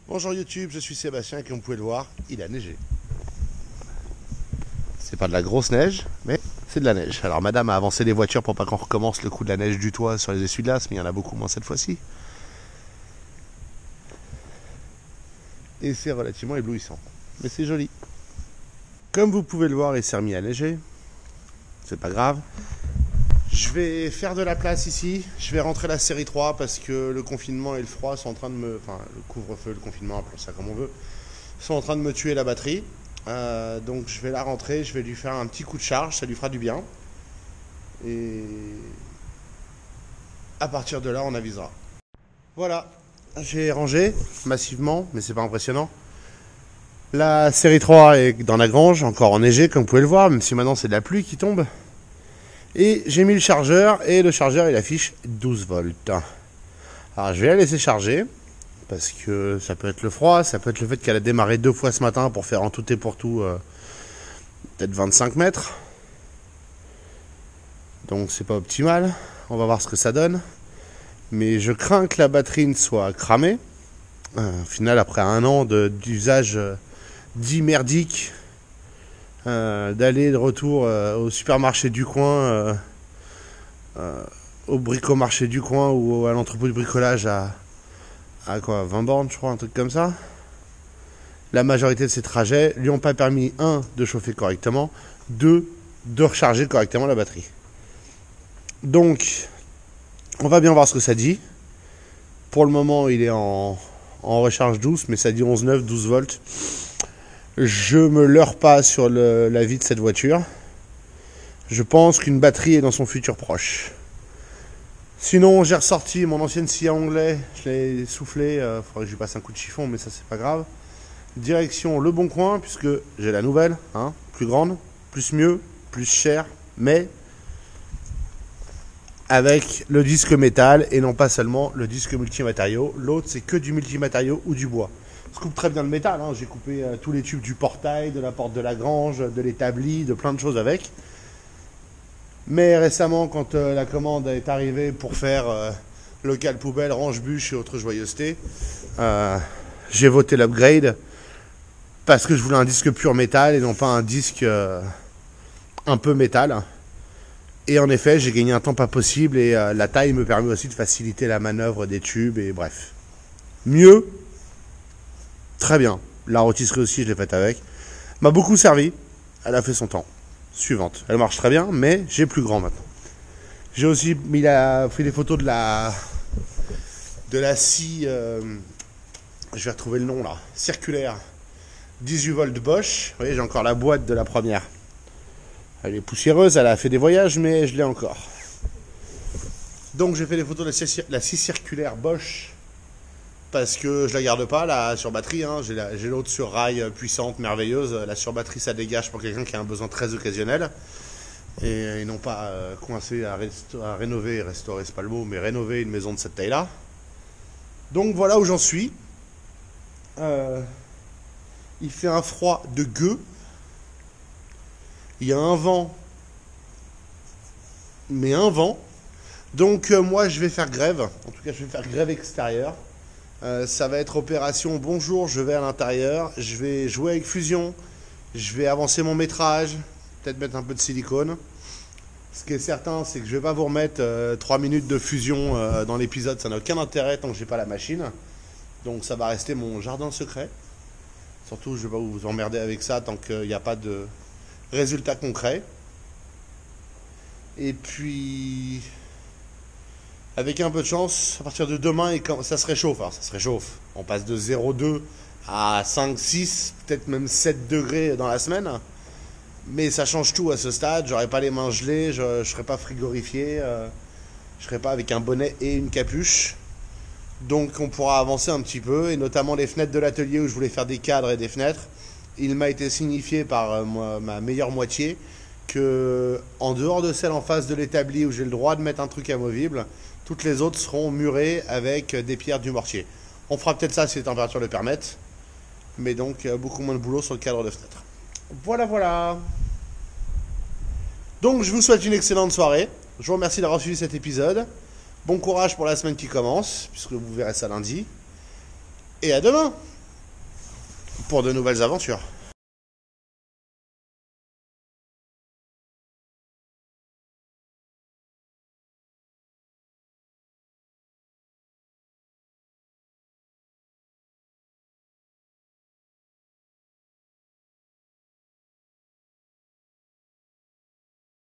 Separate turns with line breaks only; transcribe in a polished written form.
Bonjour YouTube, je suis Sébastien et comme vous pouvez le voir, il a neigé. C'est pas de la grosse neige, mais c'est de la neige. Alors madame a avancé les voitures pour pas qu'on recommence le coup de la neige du toit sur les essuie-glaces, mais il y en a beaucoup moins cette fois-ci. Et c'est relativement éblouissant, mais c'est joli. Comme vous pouvez le voir, il s'est remis à neiger. C'est pas grave. Je vais faire de la place ici, je vais rentrer la série 3 parce que le confinement et le froid sont en train de me... Enfin, le couvre-feu, le confinement, appelons ça comme on veut, sont en train de me tuer la batterie. Donc je vais la rentrer, je vais lui faire un petit coup de charge, ça lui fera du bien. Et à partir de là, on avisera. Voilà, j'ai rangé massivement, mais c'est pas impressionnant. La série 3 est dans la grange, encore enneigée comme vous pouvez le voir, même si maintenant c'est de la pluie qui tombe. Et j'ai mis le chargeur, et le chargeur il affiche 12 volts. Alors je vais la laisser charger, parce que ça peut être le froid, ça peut être le fait qu'elle a démarré 2 fois ce matin pour faire en tout et pour tout peut-être 25 mètres. Donc c'est pas optimal, on va voir ce que ça donne. Mais je crains que la batterie ne soit cramée. Au final, après un an d'usage dit merdique, d'aller de retour au supermarché du coin, au bricomarché du coin ou à l'entrepôt de bricolage à quoi, 20 bornes je crois, un truc comme ça. La majorité de ces trajets lui ont pas permis, 1, de chauffer correctement, 2, de recharger correctement la batterie. Donc, on va bien voir ce que ça dit. Pour le moment, il est en recharge douce, mais ça dit 11,9, 12 volts. Je me leurre pas sur la vie de cette voiture. Je pense qu'une batterie est dans son futur proche. Sinon, j'ai ressorti mon ancienne scie à onglet. Je l'ai soufflé. Il faudrait que je lui passe un coup de chiffon, mais ça, c'est pas grave. Direction Le Bon Coin, puisque j'ai la nouvelle. Hein, plus grande, plus mieux, plus cher, mais avec le disque métal et non pas seulement le disque multimatériaux. L'autre, c'est que du multimatériaux ou du bois. Je coupe très bien le métal, hein. J'ai coupé tous les tubes du portail, de la porte de la grange, de l'établi, de plein de choses avec. Mais récemment, quand la commande est arrivée pour faire local poubelle, range bûche et autres joyeusetés, j'ai voté l'upgrade parce que je voulais un disque pur métal et non pas un disque un peu métal. Et en effet, j'ai gagné un temps pas possible et la taille me permet aussi de faciliter la manœuvre des tubes et bref. Mieux. Très bien. La rôtisserie aussi, je l'ai faite avec. M'a beaucoup servi. Elle a fait son temps. Suivante. Elle marche très bien, mais j'ai plus grand maintenant. J'ai aussi fait des photos de la scie. Je vais retrouver le nom là. Circulaire. 18 volts Bosch. Vous voyez, j'ai encore la boîte de la première. Elle est poussiéreuse, elle a fait des voyages, mais je l'ai encore. Donc j'ai fait des photos de la scie circulaire Bosch. Parce que je la garde pas là sur batterie, hein. J'ai l'autre sur rail puissante, merveilleuse. La sur batterie ça dégage pour quelqu'un qui a un besoin très occasionnel. Et non pas coincé à rénover, restaurer c'est pas le mot, mais rénover une maison de cette taille là. Donc voilà où j'en suis. Il fait un froid de gueux. Il y a un vent. Mais un vent. Donc moi je vais faire grève. En tout cas je vais faire grève extérieure. Ça va être opération bonjour, je vais à l'intérieur, je vais jouer avec Fusion, je vais avancer mon métrage, peut-être mettre un peu de silicone. Ce qui est certain, c'est que je vais pas vous remettre 3 minutes de Fusion dans l'épisode, ça n'a aucun intérêt tant que j'ai pas la machine. Donc ça va rester mon jardin secret. Surtout, je vais pas vous emmerder avec ça tant qu'il n'y a pas de résultat concret. Et puis... avec un peu de chance, à partir de demain, ça se réchauffe. Alors ça se réchauffe. On passe de 0,2 à 5, 6, peut-être même 7 degrés dans la semaine. Mais ça change tout à ce stade. J'aurai pas les mains gelées, je ne serai pas frigorifié. Je serai pas avec un bonnet et une capuche. Donc on pourra avancer un petit peu. Et notamment les fenêtres de l'atelier où je voulais faire des cadres et des fenêtres. Il m'a été signifié par ma meilleure moitié que en dehors de celle en face de l'établi où j'ai le droit de mettre un truc amovible, toutes les autres seront murées avec des pierres du mortier. On fera peut-être ça si les températures le permettent. Mais donc beaucoup moins de boulot sur le cadre de fenêtre. Voilà, voilà. Donc je vous souhaite une excellente soirée. Je vous remercie d'avoir suivi cet épisode. Bon courage pour la semaine qui commence, puisque vous verrez ça lundi. Et à demain. pour de nouvelles aventures.